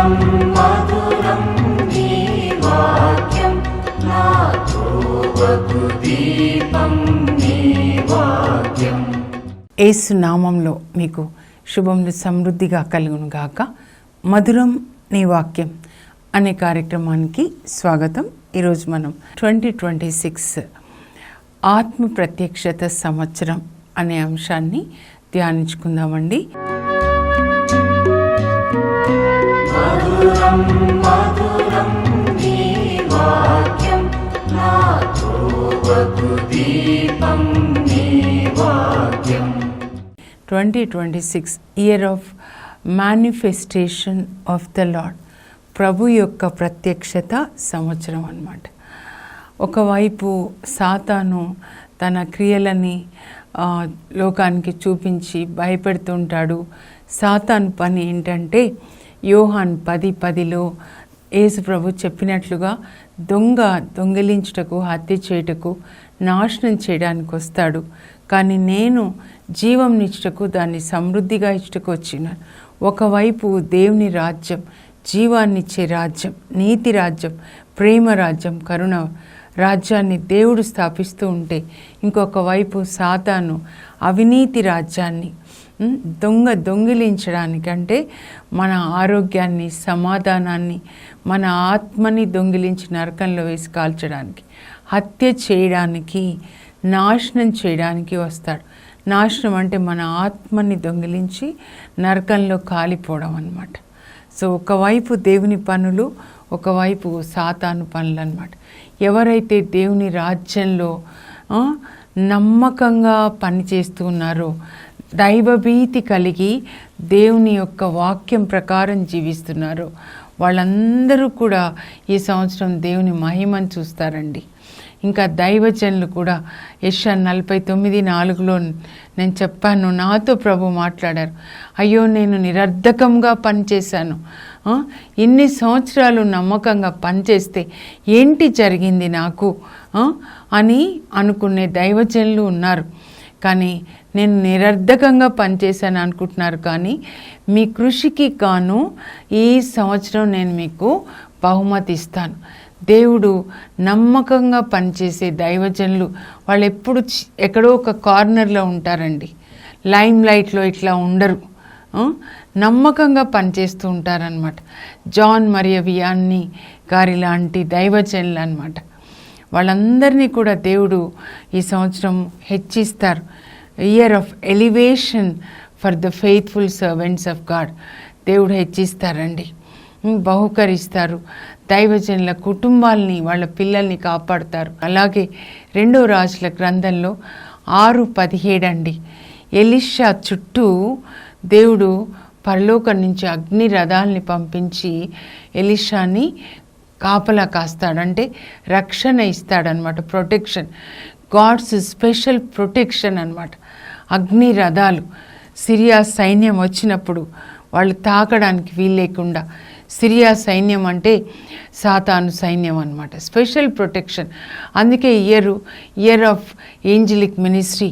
మధురం మధురం నీ వాక్యం నా త్రోవకు దీపం నీ వాక్యం. యేసు నామంలో మీకు శుభములు సమృద్ధిగా కలుగును గాక. మధురం నీ వాక్యం అనే కార్యక్రమానికి స్వాగతం. ఈరోజు మనం 2026 ఆత్మ ప్రత్యక్షత సంవత్సరం అనే అంశాన్ని ధ్యానించుకుందామండి. మధురం మధురం నీ వాక్యం నా త్రోవకు దీపం నీ వాక్యం. 2026 year of manifestation of the lord, ప్రభు యొక్క ప్రత్యక్షత సంవత్సరం అన్నమాట. ఒకవైపు సాతాను తన క్రియలని లోకానికి చూపించి భయపెడుతుంటాడు. సాతాను పని ఏంటంటే యోహాన్ 10:10లో యేసు ప్రభు చెప్పినట్లుగా దొంగిలించుటకు, హత్య చేయుటకు, నాశనం చేయడానికి వస్తాడు. కానీ నేను జీవంనిచ్చుటకు, దాన్ని సమృద్ధిగా ఇచ్చుటకు వచ్చినాను. ఒకవైపు దేవుని రాజ్యం, జీవాన్నిచ్చే రాజ్యం, నీతి రాజ్యం, ప్రేమ రాజ్యం, కరుణ రాజ్యాన్ని దేవుడు స్థాపిస్తూ ఉంటే, ఇంకొక వైపు సాతాను అవినీతి రాజ్యాన్ని దొంగిలించడానికంటే మన ఆరోగ్యాన్ని, సమాధానాన్ని, మన ఆత్మని దొంగిలించి నరకంలో వేసి కాల్చడానికి, హత్య చేయడానికి, నాశనం చేయడానికి వస్తాడు. నాశనం అంటే మన ఆత్మని దొంగిలించి నరకంలో కాలిపోవడం అన్నమాట. సో ఒకవైపు దేవుని పనులు, ఒకవైపు సాతాను పనులు అన్నమాట. ఎవరైతే దేవుని రాజ్యంలో నమ్మకంగా పనిచేస్తూ ఉన్నారో, దైవభీతి కలిగి దేవుని యొక్క వాక్యం ప్రకారం జీవిస్తున్నారో, వాళ్ళందరూ కూడా ఈ సంవత్సరం దేవుని మహిమను చూస్తారండి. ఇంకా దైవజనులు కూడా యెషయా 49:4లో నేను చెప్పాను, నాతో ప్రభు మాట్లాడారు, అయ్యో నేను నిరర్ధకంగా పనిచేశాను, ఇన్ని సంవత్సరాలు నమ్మకంగా పనిచేస్తే ఏంటి జరిగింది నాకు అని అనుకునే దైవజనులు ఉన్నారు. కానీ నేను నిరర్ధకంగా పనిచేశాను అనుకుంటున్నారు. కానీ మీ కృషికి గాను ఈ సంవత్సరం నేను మీకు బహుమతి ఇస్తాను. దేవుడు నమ్మకంగా పనిచేసే దైవజనులు వాళ్ళు ఎప్పుడు ఎక్కడో ఒక కార్నర్లో ఉంటారండి. లైమ్ లైట్లో ఇట్లా ఉండరు, నమ్మకంగా పనిచేస్తూ ఉంటారనమాట. జాన్ మరియ వియాన్ని గారి లాంటి దైవజనులు అనమాట. వాళ్ళందరినీ కూడా దేవుడు ఈ సంవత్సరం హెచ్చిస్తారు. Year of elevation for the faithful servants of God. దేవుడు హెచ్చిస్తారండి, బహుకరిస్తారు. దైవజనుల కుటుంబాలని, వాళ్ళ పిల్లల్ని కాపాడుతారు. అలాగే 2వ రాజుల గ్రంథంలో 6:17 అండి, ఎలీషా చుట్టూ దేవుడు పరలోకం నుంచి అగ్ని రథాలని పంపించి ఎలీషాని కాపలా కాస్తాడంటే రక్షణ ఇస్తాడనమాట. ప్రొటెక్షన్, గాడ్స్ స్పెషల్ ప్రొటెక్షన్ అనమాట. అగ్ని రథాలు సిరియా సైన్యం వచ్చినప్పుడు వాళ్ళు తాకడానికి వీలు లేకుండా, సిరియా సైన్యం అంటే సాతాను సైన్యం అన్నమాట. Special protection. అందుకే ఇయర్ ఆఫ్ ఏంజలిక్ మినిస్ట్రీ,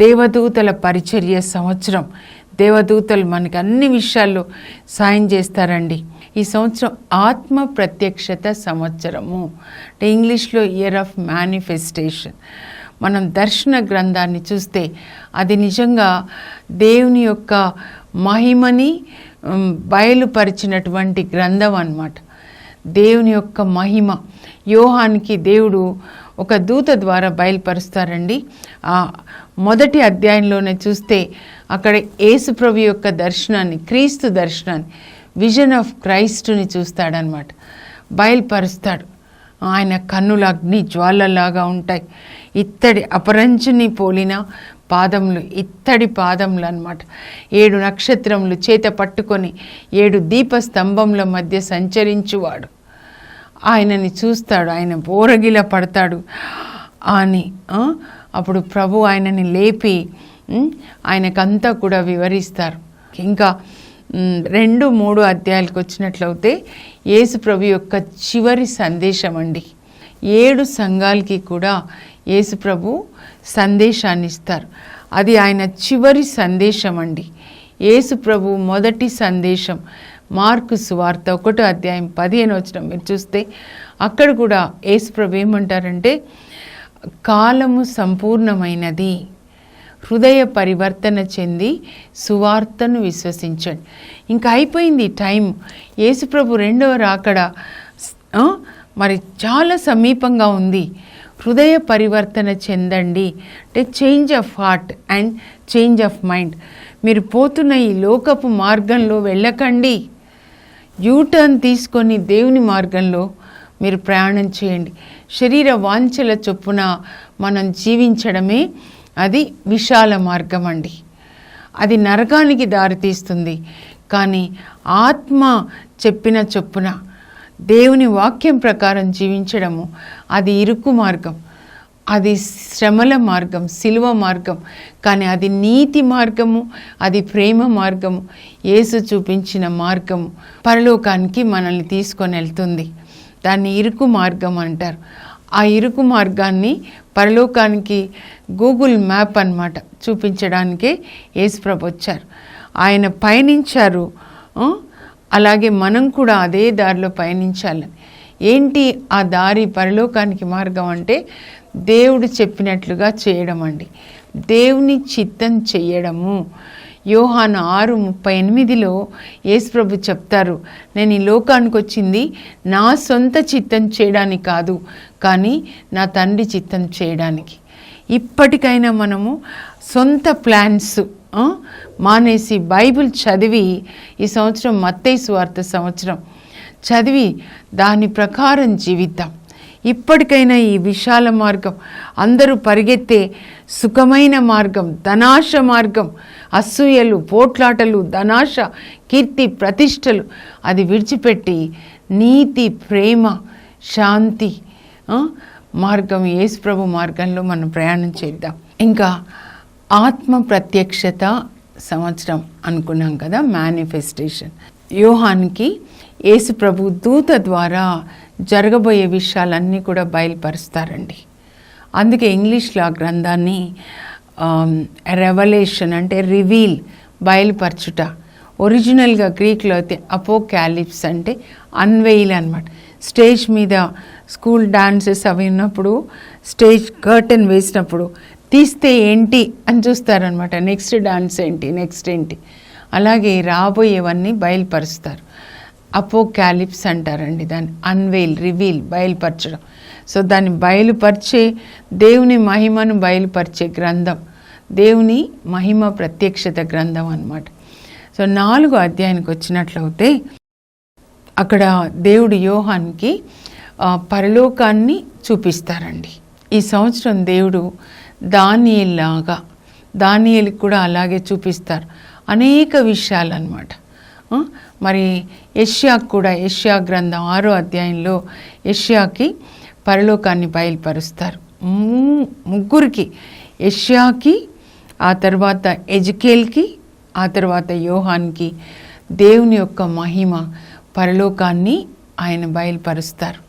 దేవదూతల పరిచర్య సంవత్సరం. దేవదూతలు మనకి అన్ని విషయాల్లో సాయం చేస్తారండి. ఈ సంవత్సరం ఆత్మ ప్రత్యక్షత సంవత్సరము అంటే ఇంగ్లీష్లో ఇయర్ ఆఫ్ మేనిఫెస్టేషన్. మనం దర్శన గ్రంథాన్ని చూస్తే అది నిజంగా దేవుని యొక్క మహిమని బయలుపరిచినటువంటి గ్రంథం అన్నమాట. దేవుని యొక్క మహిమ యోహానికి దేవుడు ఒక దూత ద్వారా బయలుపరుస్తారండి. మొదటి అధ్యాయంలోనే చూస్తే అక్కడ యేసుప్రభు యొక్క దర్శనాన్ని, క్రీస్తు దర్శనాన్ని, విజన్ ఆఫ్ క్రైస్ట్ని చూస్తాడనమాట. బయలుపరుస్తాడు. ఆయన కన్నుల అగ్ని జ్వాలలాగా ఉంటాయి, ఇత్తడి అపరంచుని పోలిన పాదములు, ఇత్తడి పాదములు అన్నమాట. 7 నక్షత్రములు చేత పట్టుకొని 7 దీపస్తంభముల మధ్య సంచరించువాడు. ఆయనని చూస్తాడు, ఆయన బోరగిల పడతాడు అని. అప్పుడు ప్రభు ఆయనని లేపి ఆయనకంతా కూడా వివరిస్తారు. ఇంకా 2-3 అధ్యాయాలకు వచ్చినట్లయితే యేసు ప్రభు యొక్క చివరి సందేశం అండి. 7 సంఘాలకి కూడా యేసు ప్రభు సందేశాన్ని ఇస్తారు. అది ఆయన చివరి సందేశం అండి. యేసు ప్రభు మొదటి సందేశం మార్కు సువార్త 1వ అధ్యాయం 15వ వచనం మీరు చూస్తే అక్కడ కూడా యేసుప్రభు ఏమంటారంటే, కాలము సంపూర్ణమైనది, హృదయ పరివర్తన చెంది సువార్తను విశ్వసించండి. ఇంకా అయిపోయింది టైం. యేసుప్రభు రెండవ రాకడ మరి చాలా సమీపంగా ఉంది. హృదయ పరివర్తన చెందండి అంటే change of heart and change of mind. మీరు పోతున్న ఈ లోకపు మార్గంలో వెళ్ళకండి, యూటర్న్ తీసుకొని దేవుని మార్గంలో మీరు ప్రయాణం చేయండి. శరీర వాంఛల చొప్పున మనం జీవించడమే అది విశాల మార్గం అండి. అది నరకానికి దారితీస్తుంది. కానీ ఆత్మ చెప్పిన చొప్పున దేవుని వాక్యం ప్రకారం జీవించడము అది ఇరుకు మార్గం, అది శ్రమల మార్గం, సిలువ మార్గం. కానీ అది నీతి మార్గము, అది ప్రేమ మార్గము, యేసు చూపించిన మార్గము పరలోకానికి మనల్ని తీసుకొని వెళ్తుంది. దాన్ని ఇరుకు మార్గం అంటారు. ఆ ఇరుకు మార్గాన్ని పరలోకానికి గూగుల్ మ్యాప్ అన్నమాట చూపించడానికే యేసుప్రభు వచ్చారు. ఆయన పయనించారు, అలాగే మనం కూడా అదే దారిలో పయనించాలని. ఏంటి ఆ దారి? పరలోకానికి మార్గం అంటే దేవుడు చెప్పినట్లుగా చేయడం అండి, దేవుని చిత్తం చెయ్యడము. యోహాను 6:38లో యేసుప్రభు చెప్తారు, నేను ఈ లోకానికి వచ్చింది నా సొంత చిత్తం చేయడానికి కాదు, కానీ నా తండ్రి చిత్తం చేయడానికి. ఇప్పటికైనా మనము సొంత ప్లాన్స్ మానేసి బైబిల్ చదివి, ఈ సంవత్సరం మత్తయి సువార్త సంవత్సరం చదివి దాని ప్రకారం జీవిద్దాం. ఇప్పటికైనా ఈ విశాల మార్గం, అందరూ పరిగెత్తే సుఖమైన మార్గం, ధనాశ మార్గం, అసూయలు, పోట్లాటలు, ధనాశ, కీర్తి, ప్రతిష్టలు అది విడిచిపెట్టి నీతి, ప్రేమ, శాంతి మార్గం, యేసుప్రభు మార్గంలో మనం ప్రయాణం చేద్దాం. ఇంకా ఆత్మ ప్రత్యక్షత సంవత్సరం అనుకున్నాం కదా, మేనిఫెస్టేషన్. యోహానికి యేసుప్రభు దూత ద్వారా జరగబోయే విషయాలన్నీ కూడా బయలుపరుస్తారండి. అందుకే ఇంగ్లీష్లో ఆ గ్రంథాన్ని రెవల్యూషన్ అంటే రివీల్, బయలుపరచుట. ఒరిజినల్గా గ్రీక్లో అయితే అపోకాలిప్స్ అంటే అన్వెయిల్ అనమాట. స్టేజ్ మీద స్కూల్ డాన్సెస్ అవి ఉన్నప్పుడు స్టేజ్ కర్టెన్ వేసినప్పుడు తీస్తే ఏంటి అని చూస్తారనమాట, నెక్స్ట్ డాన్స్ ఏంటి, నెక్స్ట్ ఏంటి. అలాగే రాబోయేవన్నీ బయలుపరుస్తారు. అపోకాలిప్స్ అంటారండి దాన్ని. అన్వెయిల్, రివీల్, బయలుపరచడం. సో దాన్ని బయలుపరిచే, దేవుని మహిమను బయలుపరిచే గ్రంథం, దేవుని మహిమ ప్రత్యక్షత గ్రంథం అన్నమాట. సో 4వ అధ్యాయానికి వచ్చినట్లయితే అక్కడ దేవుడు యోహాన్కి పరలోకాన్ని చూపిస్తారండి. ఈ సంవత్సరం దేవుడు దానియేలుకి కూడా అలాగే చూపిస్తారు అనేక విషయాలు అన్నమాట. మరి యెషయాకు కూడా, యెషయా గ్రంథం 6వ అధ్యాయంలో యెషయాకి పరలోకాన్ని బయలుపరుస్తారు. ముగ్గురికి, యెషయాకి, ఆ తర్వాత ఎజెకియేల్కి, ఆ తర్వాత యోహాన్కి దేవుని యొక్క మహిమ పరలోకాన్ని ఆయన బయలుపరుస్తారు.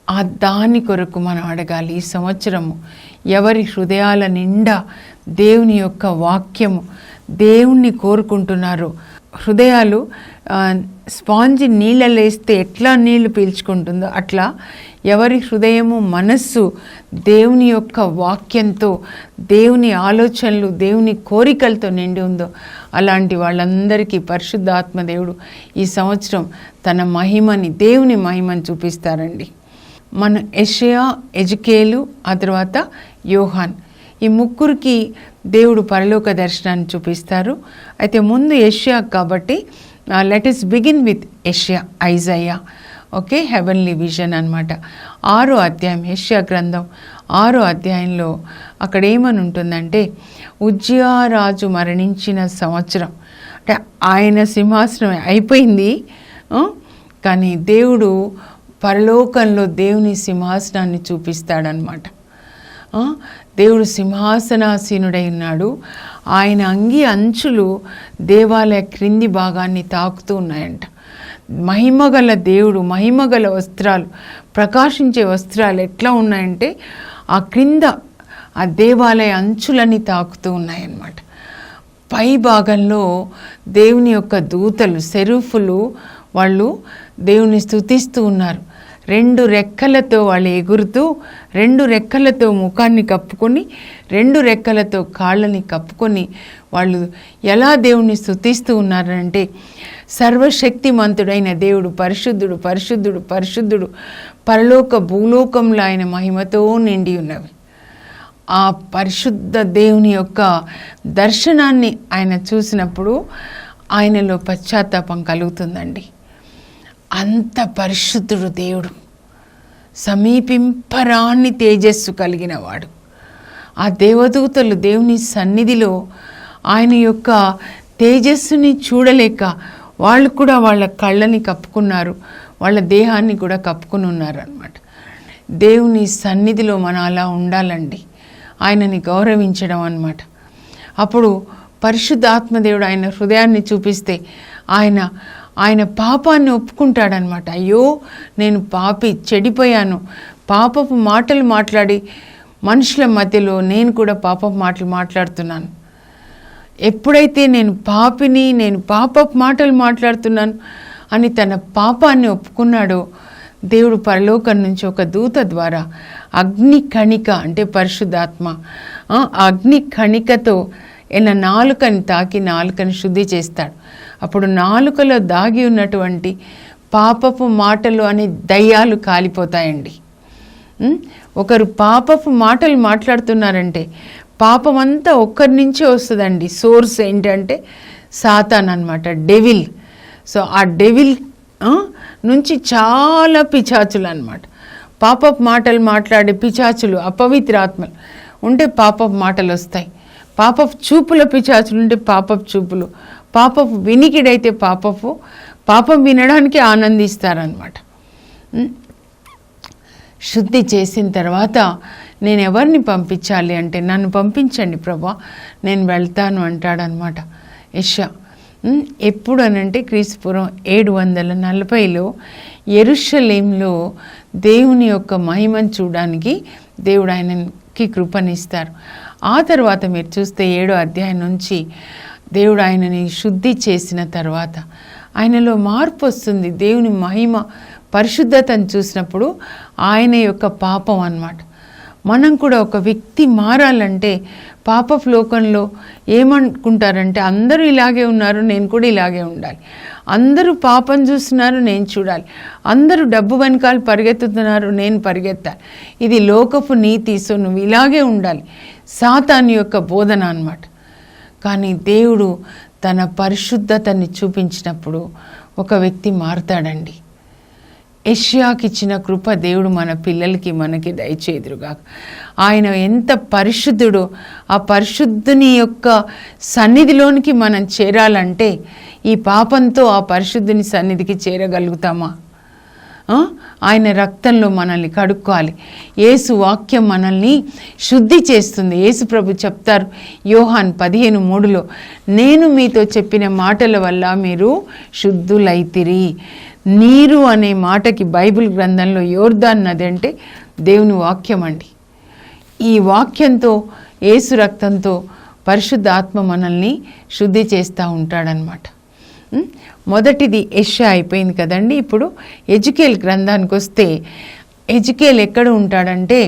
ఆ దాని కొరకు మనం అడగాలి. ఈ సంవత్సరము ఎవరి హృదయాల నిండా దేవుని యొక్క వాక్యము, దేవుణ్ణి కోరుకుంటున్నారో, హృదయాలు స్పాంజి నీళ్ళలో వేస్తే ఎట్లా నీళ్లు పీల్చుకుంటుందో అట్లా ఎవరి హృదయము, మనస్సు దేవుని యొక్క వాక్యంతో, దేవుని ఆలోచనలు, దేవుని కోరికలతో నిండి ఉందో అలాంటి వాళ్ళందరికీ పరిశుద్ధాత్మ దేవుడు ఈ సంవత్సరం తన మహిమని, దేవుని మహిమని చూపిస్తారండి. మన యెషయా, ఎజెకియేలు, ఆ తర్వాత యోహాన్, ఈ ముగ్గురికి దేవుడు పరలోక దర్శనాన్ని చూపిస్తారు. అయితే ముందు యెషయా కాబట్టి లెట్ us బిగిన్ విత్ యెషయా, ఐజయా. ఓకే, హెవెన్లీ విజన్ అనమాట. 6వ అధ్యాయం, యెషయా గ్రంథం 6వ అధ్యాయంలో అక్కడ ఏమని ఉంటుందంటే, ఉజ్జియా రాజు మరణించిన సంవత్సరం, అంటే ఆయన సింహాసనం అయిపోయింది, కానీ దేవుడు పరలోకంలో దేవుని సింహాసనాన్ని చూపిస్తాడనమాట. దేవుడు సింహాసనాసీనుడై ఉన్నాడు. ఆయన అంగి అంచులు దేవాలయ క్రింది భాగాన్ని తాకుతూ ఉన్నాయంట. మహిమగల దేవుడు, మహిమగల వస్త్రాలు, ప్రకాశించే వస్త్రాలు ఎట్లా ఉన్నాయంటే ఆ క్రింద ఆ దేవాలయ అంచులని తాకుతూ ఉన్నాయన్నమాట. పై భాగంలో దేవుని యొక్క దూతలు సెరూఫులు వాళ్ళు దేవుని స్తుతిస్తూ ఉన్నారు. 2 రెక్కలతో వాళ్ళు ఎగురుతూ, 2 రెక్కలతో ముఖాన్ని కప్పుకొని, 2 రెక్కలతో కాళ్ళని కప్పుకొని వాళ్ళు ఎలా దేవుణ్ణి స్తుతిస్తూ ఉన్నారంటే, సర్వశక్తిమంతుడైన దేవుడు పరిశుద్ధుడు, పరిశుద్ధుడు, పరిశుద్ధుడు, పరలోక భూలోకంలో ఆయన మహిమతో నిండి ఉన్నవి. ఆ పరిశుద్ధ దేవుని యొక్క దర్శనాన్ని ఆయన చూసినప్పుడు ఆయనలో పశ్చాత్తాపం కలుగుతుందండి. అంత పరిశుద్ధుడు దేవుడు, సమీపింపరాని తేజస్సు కలిగిన వాడు. ఆ దేవదూతలు దేవుని సన్నిధిలో ఆయన యొక్క తేజస్సుని చూడలేక వాళ్ళు కూడా వాళ్ళ కళ్ళని కప్పుకున్నారు, వాళ్ళ దేహాన్ని కూడా కప్పుకుని ఉన్నారు అన్నమాట. దేవుని సన్నిధిలో మనం అలా ఉండాలండి, ఆయనని గౌరవించడం అన్నమాట. అప్పుడు పరిశుద్ధాత్మదేవుడు ఆయన హృదయాన్ని చూపిస్తే ఆయన పాపాన్ని ఒప్పుకుంటాడనమాట. అయ్యో నేను పాపి, చెడిపోయాను, పాపపు మాటలు మాట్లాడి మనుషుల మధ్యలో నేను కూడా పాపపు మాటలు మాట్లాడుతున్నాను. ఎప్పుడైతే నేను పాపిని, నేను పాపపు మాటలు మాట్లాడుతున్నాను అని తన పాపాన్ని ఒప్పుకున్నాడో, దేవుడు పరలోకం నుంచి ఒక దూత ద్వారా అగ్ని కణిక అంటే పరిశుద్ధాత్మ అగ్ని కణికతో నాలుకని తాకి నాలుకని శుద్ధి చేస్తాడు. అప్పుడు నాలుకలో దాగి ఉన్నటువంటి పాపపు మాటలు అనే దయ్యాలు కాలిపోతాయండి. ఒకరు పాపపు మాటలు మాట్లాడుతున్నారంటే పాపం అంతా ఒక్కరి నుంచే వస్తుందండి. సోర్స్ ఏంటంటే సాతాన్ అన్నమాట, డెవిల్. సో ఆ డెవిల్ నుంచి చాలా పిశాచులు అన్నమాట. పాపపు మాటలు మాట్లాడే పిశాచులు, అపవిత్రాత్మలు ఉంటే పాపపు మాటలు వస్తాయి. పాపపు చూపుల పిశాచులు ఉంటే పాపపు చూపులు, పాపపు వినికిడైతే పాపం వినడానికి ఆనందిస్తారనమాట. శుద్ధి చేసిన తర్వాత నేను ఎవరిని పంపించాలి అంటే, నన్ను పంపించండి ప్రభా, నేను వెళ్తాను అంటాడనమాట యెషయా. ఎప్పుడు అనంటే క్రీస్తుపూర్వం 740లో యెరూషలేంలో దేవుని యొక్క మహిమను చూడడానికి దేవుడు ఆయనకి కృపనిస్తారు. ఆ తర్వాత మీరు చూస్తే 7వ అధ్యాయం నుంచి దేవుడు ఆయనని శుద్ధి చేసిన తర్వాత ఆయనలో మార్పు వస్తుంది. దేవుని మహిమ పరిశుద్ధతను చూసినప్పుడు ఆయన యొక్క పాపం అన్నమాట. మనం కూడా ఒక వ్యక్తి మారాలంటే పాపపు లోకంలో ఏమనుకుంటారంటే, అందరూ ఇలాగే ఉన్నారు, నేను కూడా ఇలాగే ఉండాలి. అందరూ పాపం చూస్తున్నారు, నేను చూడాలి. అందరూ డబ్బు వెనకాల పరిగెత్తుతున్నారు, నేను పరిగెత్తాలి. ఇది లోకపు నీతి. సో నువ్వు ఇలాగే ఉండాలి, సాతాను యొక్క బోధన అన్నమాట. కానీ దేవుడు తన పరిశుద్ధతని చూపించినప్పుడు ఒక వ్యక్తి మారుతాడండి. యెషయాకి ఇచ్చిన కృప దేవుడు మన పిల్లలకి మనకి దయచేదురుగా. ఆయన ఎంత పరిశుద్ధుడో, ఆ పరిశుద్ధుని యొక్క సన్నిధిలోనికి మనం చేరాలంటే ఈ పాపంతో ఆ పరిశుద్ధుని సన్నిధికి చేరగలుగుతామా? ఆయన రక్తంలో మనల్ని కడుక్కోవాలి. యేసు వాక్యం మనల్ని శుద్ధి చేస్తుంది. యేసు ప్రభు చెప్తారు యోహాన్ 15:3లో, నేను మీతో చెప్పిన మాటల వల్ల మీరు శుద్ధులైతిరి. నీరు అనే మాటకి బైబిల్ గ్రంథంలో యోర్దాన్ నది అంటే దేవుని వాక్యం అండి. ఈ వాక్యంతో, యేసు రక్తంతో పరిశుద్ధ ఆత్మ మనల్ని శుద్ధి చేస్తూ ఉంటాడనమాట. మొదటిది యెషయా అయిపోయింది కదండి. ఇప్పుడు ఎజెకియేల్ గ్రంథానికి వస్తే, ఎజెకియేల్ ఎక్కడ ఉంటాడంటే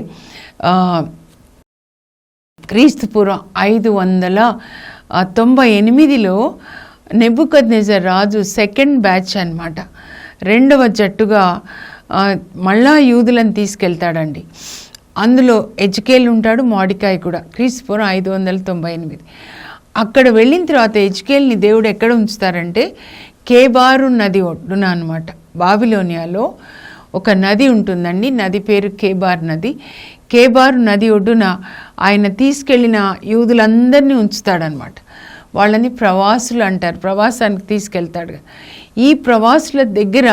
క్రీస్తుపూర్వం 598లో నెబుకద్నెజర్ రాజు సెకండ్ బ్యాచ్ అన్నమాట, 2వ జట్టుగా మళ్ళా యూదులను తీసుకెళ్తాడండి. అందులో ఎజెకియేల్ ఉంటాడు, మోర్దెకాయి కూడా. క్రీస్తుపూర్వం 598. అక్కడ వెళ్ళిన తర్వాత ఎజెకియేల్ని దేవుడు ఎక్కడ ఉంచుతారంటే కేబారు నది ఒడ్డున అన్నమాట. బాబిలోనియాలో ఒక నది ఉంటుందండి, నది పేరు కేబార్ నది. కేబారు నది ఒడ్డున ఆయన తీసుకెళ్ళిన యూదులందరినీ ఉంచుతాడనమాట. వాళ్ళని ప్రవాసులు అంటారు, ప్రవాసానికి తీసుకెళ్తాడు. ఈ ప్రవాసుల దగ్గర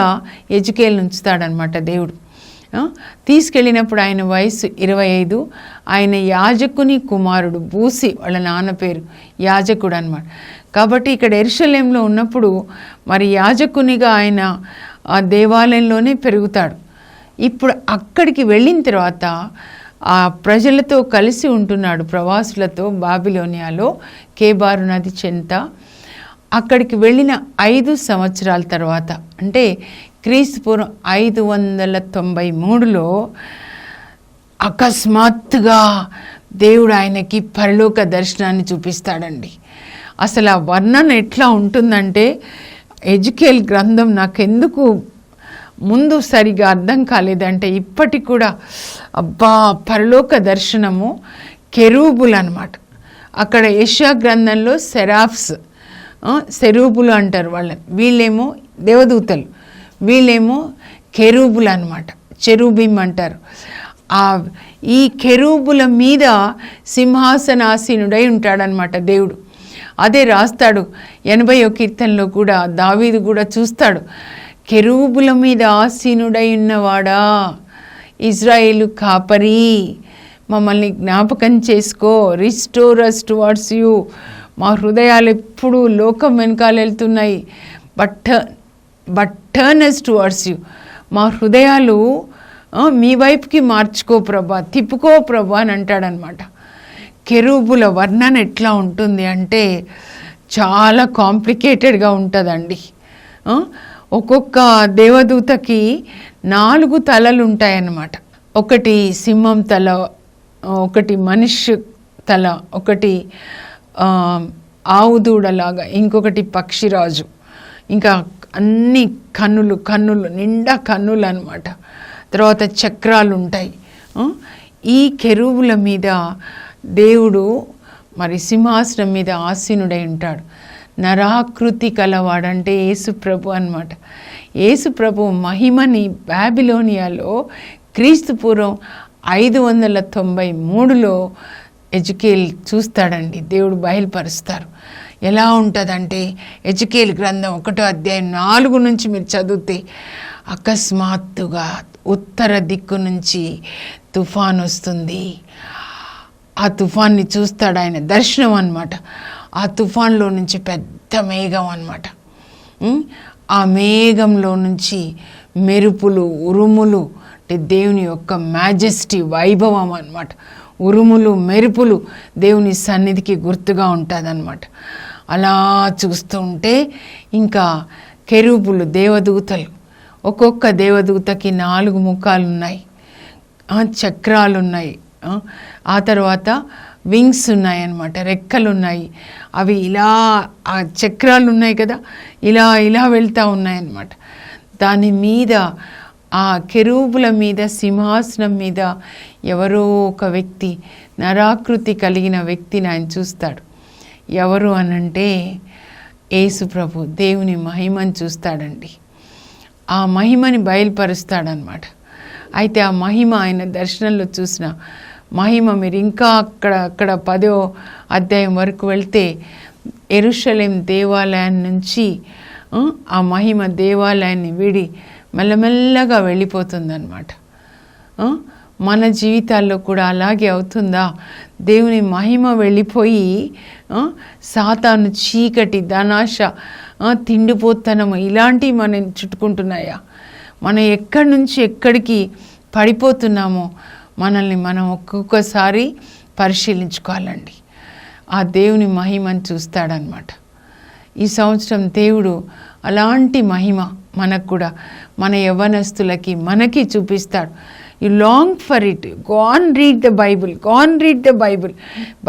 ఎజెకియేల్ ఉంచుతాడనమాట దేవుడు. తీసుకెళ్ళినప్పుడు ఆయన వయసు 25. ఆయన యాజకుని కుమారుడు, బూసి వాళ్ళ నాన్న పేరు, యాజకుడు అనమాట. కాబట్టి ఇక్కడ యెరూషలేంలో ఉన్నప్పుడు మరి యాజకునిగా ఆయన ఆ దేవాలయంలోనే పెరుగుతాడు. ఇప్పుడు అక్కడికి వెళ్ళిన తర్వాత ఆ ప్రజలతో కలిసి ఉంటున్నాడు, ప్రవాసులతో బాబిలోనియాలో కేబారు నది చెంత. అక్కడికి వెళ్ళిన 5 సంవత్సరాల తర్వాత, అంటే క్రీస్తుపూర్వం 593లో అకస్మాత్తుగా దేవుడు ఆయనకి పరలోక దర్శనాన్ని చూపిస్తాడండి. అసలు ఆ వర్ణన ఎట్లా ఉంటుందంటే, ఎజెకియెల్ గ్రంథం నాకెందుకు ముందు సరిగా అర్థం కాలేదంటే, ఇప్పటికి కూడా అబ్బా పరలోక దర్శనము కెరూబులు అనమాట. అక్కడ యెషయా గ్రంథంలో సెరూబులు అంటారు వాళ్ళని, వీళ్ళేమో దేవదూతలు, వీళ్ళేమో కెరూబులు అనమాట, చెరూబిం అంటారు. ఈ కెరూబుల మీద సింహాసనాసీనుడై ఉంటాడనమాట దేవుడు. అదే రాస్తాడు 80వ కీర్తనలో కూడా, దావీదు కూడా చూస్తాడు, కెరూబుల మీద ఆసీనుడై ఉన్నవాడా, ఇజ్రాయేలు కాపరి, మమ్మల్ని జ్ఞాపకం చేసుకో, రిస్టోర్ అస్ టువర్డ్స్ యూ. మా హృదయాలు ఎప్పుడూ లోకం వెనకాల వెళ్తున్నాయి, but turn us towards you. మా హృదయాలు మీ వైపుకి మార్చుకో ప్రభా, తిప్పుకో ప్రభా అని అంటాడనమాట. కెరూబుల వర్ణన ఎట్లా ఉంటుంది అంటే చాలా కాంప్లికేటెడ్గా ఉంటుందండి. ఒక్కొక్క దేవదూతకి 4 తలలు ఉంటాయన్నమాట. ఒకటి సింహం తల, ఒకటి మనిషి తల, ఒకటి ఆవుదూడలాగా, ఇంకొకటి పక్షిరాజు, ఇంకా అన్ని కన్నులు నిండా కన్నులు అనమాట. తర్వాత చక్రాలు ఉంటాయి. ఈ కెరూబుల మీద దేవుడు మరి సింహాసనం మీద ఆసీనుడై ఉంటాడు. నరాకృతి కలవాడంటే యేసుప్రభు అనమాట. యేసుప్రభు మహిమని బాబిలోనియాలో క్రీస్తుపూర్వం 593లో ఎజెకియెల్ చూస్తాడండి, దేవుడు బయలుపరుస్తారు. ఎలా ఉంటుందంటే, ఎజెకియెల్ గ్రంథం 1వ అధ్యాయం 4 నుంచి మీరు చదివితే, అకస్మాత్తుగా ఉత్తర దిక్కు నుంచి తుఫాన్ వస్తుంది. ఆ తుఫాన్ని చూస్తాడు ఆయన, దర్శనం అన్నమాట. ఆ తుఫాన్లో నుంచి పెద్ద మేఘం అన్నమాట. ఆ మేఘంలో నుంచి మెరుపులు, ఉరుములు, అంటే దేవుని యొక్క మ్యాజెస్టీ, వైభవం అన్నమాట. ఉరుములు, మెరుపులు దేవుని సన్నిధికి గుర్తుగా ఉంటుందన్నమాట. అలా చూస్తూ ఉంటే ఇంకా కెరూబులు, దేవదూతలు, ఒక్కొక్క దేవదూతకి 4 ముఖాలు ఉన్నాయి, చక్రాలు ఉన్నాయి, ఆ తర్వాత వింగ్స్ ఉన్నాయి అన్నమాట, రెక్కలు ఉన్నాయి. అవి ఇలా, ఆ చక్రాలు ఉన్నాయి కదా, ఇలా ఇలా వెళ్తూ ఉన్నాయన్నమాట. దాని మీద, ఆ కెరూబుల మీద, సింహాసనం మీద ఎవరో ఒక వ్యక్తి, నరాకృతి కలిగిన వ్యక్తిని ఆయన చూస్తాడు. ఎవరు అనంటే యేసు ప్రభు దేవుని మహిమను చూస్తాడండి. ఆ మహిమని బయలుపరుస్తాడనమాట. అయితే ఆ మహిమ ఆయన దర్శనంలో చూసిన మహిమ, మీరు ఇంకా అక్కడ 10వ అధ్యాయం వరకు వెళ్తే, యెరూషలేం దేవాలయం నుంచి ఆ మహిమ దేవాలయాన్ని వీడి మెల్లమెల్లగా వెళ్ళిపోతుందన్నమాట. మన జీవితాల్లో కూడా అలాగే అవుతుందా? దేవుని మహిమ వెళ్ళిపోయి సాతాను, చీకటి, ధనాశ, తిండిపోతనము ఇలాంటివి మనం చుట్టుకుంటున్నాయా? మనం ఎక్కడి నుంచి ఎక్కడికి పడిపోతున్నామో మనల్ని మనం ఒక్కొక్కసారి పరిశీలించుకోవాలండి. ఆ దేవుని మహిమను చూస్తాడనమాట. ఈ సంవత్సరం దేవుడు అలాంటి మహిమ మనకు కూడా, మన యవ్వనస్తులకి, మనకి చూపిస్తాడు. You long for it. Go on read the Bible, go on read the Bible.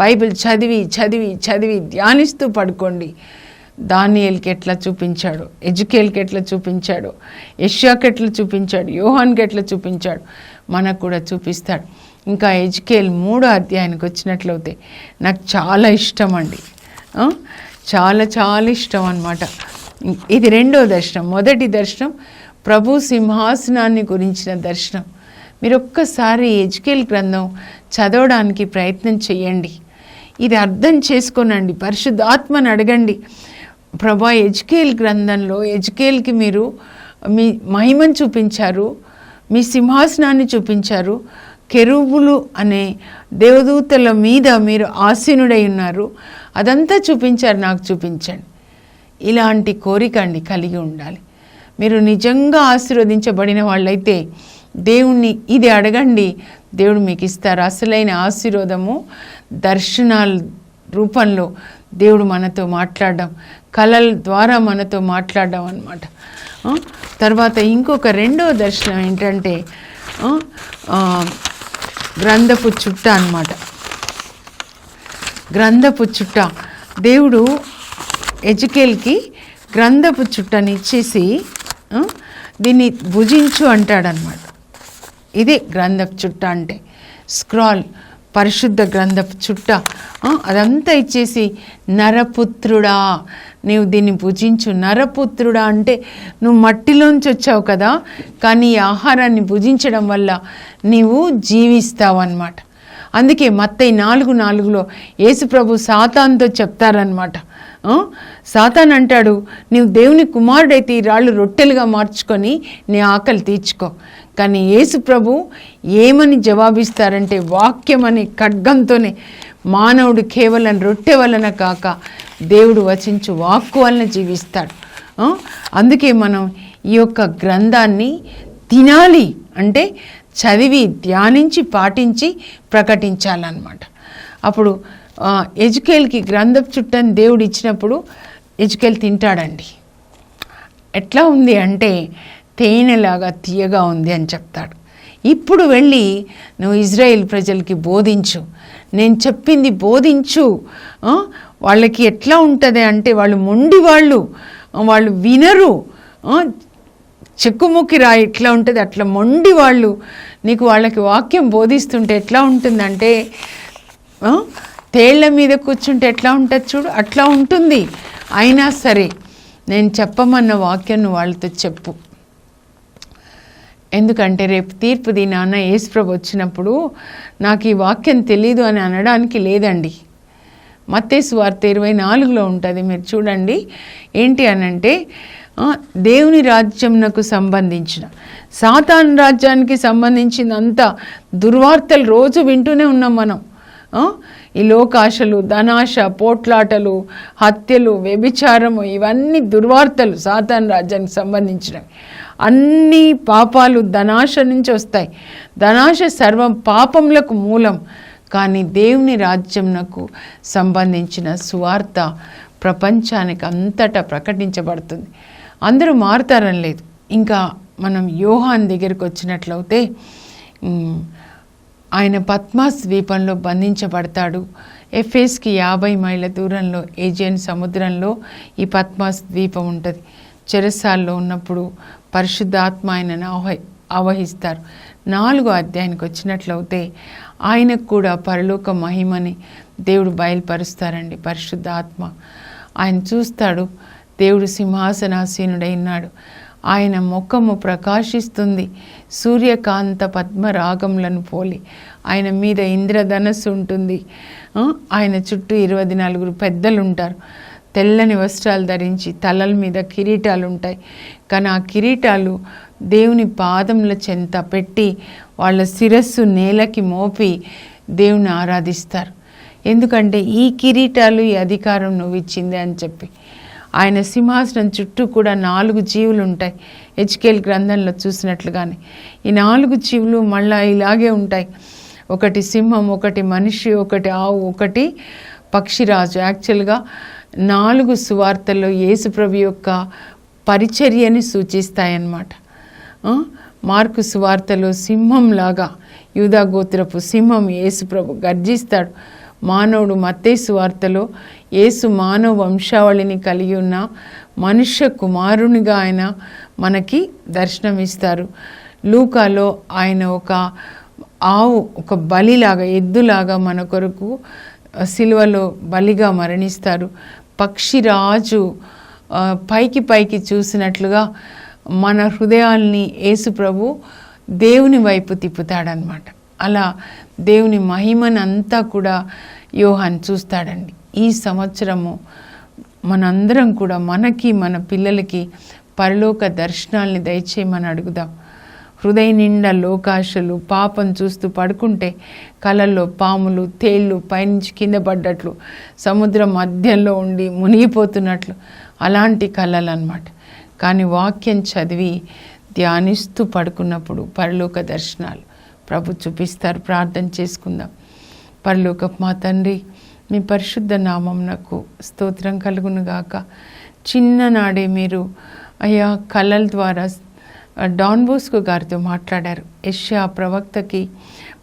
Bible చదివి చదివి చదివి ధ్యానిస్తూ పడుకోండి. దానియేలుకి ఎట్లా చూపించాడు, ఎజెకియెల్కి ఎట్లా చూపించాడు, యెషయాకి ఎట్లా చూపించాడు, యోహాన్కి ఎట్లా చూపించాడు, మనకు కూడా చూపిస్తాడు. ఇంకా ఎజెకియెల్ 3వ అధ్యాయానికి వచ్చినట్లయితే నాకు చాలా ఇష్టం అండి, చాలా చాలా ఇష్టం అన్నమాట. ఇది 2వ దర్శనం. మొదటి దర్శనం ప్రభు సింహాసనాన్ని గురించిన దర్శనం. మీరు ఒక్కసారి ఎజెకియెల్ గ్రంథం చదవడానికి ప్రయత్నం చేయండి. ఇది అర్థం చేసుకోనండి, పరిశుద్ధాత్మని అడగండి. ప్రభా, ఎజెకియెల్ గ్రంథంలో ఎజెకియెల్కి మీరు మీ మహిమను చూపించారు, మీ సింహాసనాన్ని చూపించారు, కెరూబులు అనే దేవదూతల మీద మీరు ఆసీనుడై ఉన్నారు, అదంతా చూపించారు, నాకు చూపించండి. ఇలాంటి కోరిక అండి కలిగి ఉండాలి. మీరు నిజంగా ఆశీర్వదించబడిన వాళ్ళైతే దేవుణ్ణి ఇది అడగండి, దేవుడు మీకు ఇస్తారు. అసలైన ఆశీర్వాదము దర్శనాల రూపంలో దేవుడు మనతో మాట్లాడడం, కళల ద్వారా మనతో మాట్లాడడం అన్నమాట. తర్వాత ఇంకొక రెండవ దర్శనం ఏంటంటే గ్రంథపు చుట్ట అన్నమాట. గ్రంథపు చుట్ట దేవుడు ఎజెకియేలుకి గ్రంథపు చుట్టని ఇచ్చేసి దీన్ని భుజించు అంటాడనమాట. ఇదే గ్రంథపు చుట్ట అంటే, స్క్రాల్, పరిశుద్ధ గ్రంథపు చుట్ట. అదంతా ఇచ్చేసి నరపుత్రుడా నీవు దీన్ని భుజించు. నరపుత్రుడా అంటే నువ్వు మట్టిలోంచి వచ్చావు కదా, కానీ ఈ ఆహారాన్ని భుజించడం వల్ల నీవు జీవిస్తావు అన్నమాట. అందుకే మత్తయి 4:4 యేసుప్రభు సాతానుతో చెప్తారనమాట. సాతాన్ అంటాడు, నీవు దేవుని కుమారుడైతే ఈ రాళ్ళు రొట్టెలుగా మార్చుకొని నీ ఆకలి తీర్చుకో. కానీ యేసుప్రభు ఏమని జవాబిస్తారంటే, వాక్యం అనే ఖడ్గంతోనే మానవుడు కేవలం రొట్టె వలన కాక దేవుడు వచించు వాక్కు వలన జీవిస్తాడు. అందుకే మనం ఈ యొక్క గ్రంథాన్ని తినాలి అంటే చదివి ధ్యానించి పాటించి ప్రకటించాలన్నమాట. అప్పుడు ఎజెకియేలుకి గ్రంథపు చుట్టని దేవుడు ఇచ్చినప్పుడు ఎజెకియేలు తింటాడండి. ఎట్లా ఉంది అంటే తేనెలాగా తీయగా ఉంది అని చెప్తాడు. ఇప్పుడు వెళ్ళి నువ్వు ఇజ్రాయేల్ ప్రజలకి బోధించు, నేను చెప్పింది బోధించు. వాళ్ళకి ఎట్లా ఉంటుంది అంటే వాళ్ళు మొండి వాళ్ళు వినరు. చెక్కుముక్కి రాయి ఎట్లా ఉంటుంది అట్లా మొండి వాళ్ళు. నీకు వాళ్ళకి వాక్యం బోధిస్తుంటే ఎట్లా ఉంటుందంటే తేళ్ల మీద కూర్చుంటే ఎట్లా ఉంటుంది చూడు, అట్లా ఉంటుంది. అయినా సరే నేను చెప్పమన్న వాక్యం నువ్వు వాళ్ళతో చెప్పు. ఎందుకంటే రేపు తీర్పు దినాన యేసుప్రభు వచ్చినప్పుడు నాకు ఈ వాక్యం తెలీదు అని అనడానికి లేదండి. మత్తయి సువార్త 24 ఉంటుంది, మీరు చూడండి. ఏంటి అనంటే దేవుని రాజ్యంకు సంబంధించిన, సాతాను రాజ్యానికి సంబంధించినంత దుర్వార్తలు రోజు వింటూనే ఉన్నాం మనం. ఈ లోకాశలు, ధనాశ, పోట్లాటలు, హత్యలు, వ్యభిచారము, ఇవన్నీ దుర్వార్తలు సాతాను రాజ్యానికి సంబంధించినవి. అన్ని పాపాలు ధనాశ నుంచి వస్తాయి. ధనాశ సర్వం పాపములకు మూలం. కానీ దేవుని రాజ్యంకు సంబంధించిన సువార్త ప్రపంచానికి అంతటా ప్రకటించబడుతుంది. అందరూ మారుతారని లేదు. ఇంకా మనం యోహాన్ దగ్గరికి వచ్చినట్లయితే ఆయన పద్మాస్ ద్వీపంలో బంధించబడతాడు. ఎఫెస్కి 50 మైళ్ళ దూరంలో ఏజియన్ సముద్రంలో ఈ పద్మాస్ ద్వీపం ఉంటుంది. చెరసాల్లో ఉన్నప్పుడు పరిశుద్ధాత్మ ఆయనను ఆవహిస్తారు. 4వ అధ్యాయానికి వచ్చినట్లయితే ఆయనకు కూడా పరలోక మహిమని దేవుడు బయలుపరుస్తారండి. పరిశుద్ధాత్మ ఆయన చూస్తాడు. దేవుడు సింహాసనాసీనుడై ఉన్నాడు. ఆయన ముఖము ప్రకాశిస్తుంది సూర్యకాంత పద్మరాగములను పోలి. ఆయన మీద ఇంద్రధనస్సు ఉంటుంది. ఆయన చుట్టూ 24 పెద్దలు ఉంటారు. తెల్లని వస్త్రాలు ధరించి తలల మీద కిరీటాలు ఉంటాయి. కానీ ఆ కిరీటాలు దేవుని పాదముల చెంత పెట్టి వాళ్ళ శిరస్సు నేలకి మోపి దేవుని ఆరాధిస్తారు. ఎందుకంటే ఈ కిరీటాలు, ఈ అధికారం నువ్వు ఇచ్చిందే అని చెప్పి. ఆయన సింహాసనం చుట్టూ కూడా 4 జీవులు ఉంటాయి. ఎజెకియేలు గ్రంథంలో చూసినట్లుగానే ఈ 4 జీవులు మళ్ళీ ఇలాగే ఉంటాయి. ఒకటి సింహం, ఒకటి మనిషి, ఒకటి ఆవు, ఒకటి పక్షిరాజు. యాక్చువల్గా 4 సువార్తల్లో యేసుప్రభు యొక్క పరిచర్యని సూచిస్తాయన్నమాట. మార్కు సువార్తలో సింహంలాగా యూదా గోత్రపు సింహం యేసుప్రభు గర్జిస్తాడు. మానవుడు మత్తయి సువార్తలో యేసు మానవ వంశావళిని కలిగి ఉన్న మనుష్య కుమారునిగా ఆయన మనకి దర్శనమిస్తారు. లూకాలో ఆయన ఒక ఆవు, ఒక బలిలాగా, ఎద్దులాగా మన కొరకు సిలువలో బలిగా మరణిస్తారు. పక్షిరాజు పైకి చూసినట్లుగా మన హృదయాల్ని యేసుప్రభు దేవుని వైపు తిప్పుతాడనమాట. అలా దేవుని మహిమనంతా కూడా యోహాన్ చూస్తాడండి. ఈ సంవత్సరము మనందరం కూడా మనకి, మన పిల్లలకి పరలోక దర్శనాల్ని దయచేయమని అడుగుదాం. హృదయ నిండా లోకాశలు, పాపం చూస్తూ పడుకుంటే కలల్లో పాములు, తేళ్ళు పైనుంచి కింద పడ్డట్లు, సముద్రం మధ్యలో ఉండి మునిగిపోతున్నట్లు అలాంటి కళలు అన్నమాట. కానీ వాక్యం చదివి ధ్యానిస్తూ పడుకున్నప్పుడు పరలోక దర్శనాలు. ప్రభు చూపిస్తారు. ప్రార్థన చేసుకుందాం. పరలోకపు మా తండ్రి, మీ పరిశుద్ధ నామమునకు స్తోత్రం కలుగునుగాక. చిన్ననాడే మీరు అయ్యా కళల ద్వారా డాన్ బోస్కో గారితో మాట్లాడారు. యెషయా ప్రవక్తకి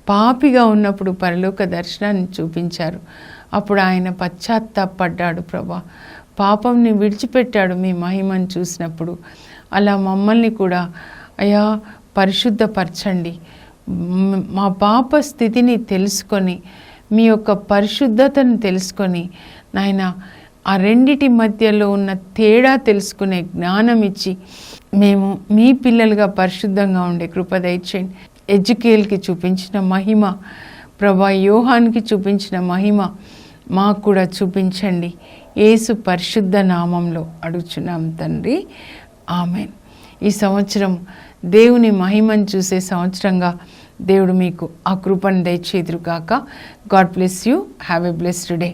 పాపిగా ఉన్నప్పుడు పరలోక దర్శనాన్ని చూపించారు. అప్పుడు ఆయన పశ్చాత్తాపడ్డాడు. ప్రభా, పాపంని విడిచిపెట్టాడు మీ మహిమను చూసినప్పుడు. అలా మమ్మల్ని కూడా అయ్యా పరిశుద్ధపరచండి. మా పాప స్థితిని తెలుసుకొని, మీ యొక్క పరిశుద్ధతను తెలుసుకొని, నాయన ఆ రెండిటి మధ్యలో ఉన్న తేడా తెలుసుకునే జ్ఞానం ఇచ్చి మేము మీ పిల్లలుగా పరిశుద్ధంగా ఉండే కృప దయచేయండి. ఎజ్కేల్కి చూపించిన మహిమ, ప్రభా యోహాన్కి చూపించిన మహిమ మాకు కూడా చూపించండి. యేసు పరిశుద్ధ నామంలో అడుగుచున్నాం తండ్రి, ఆమెన్. ఈ సంవత్సరం దేవుని మహిమను చూసే సంవత్సరంగా దేవుడు మీకు ఆ కృపను దయచేదురుగాక. God bless you. Have a blessed day.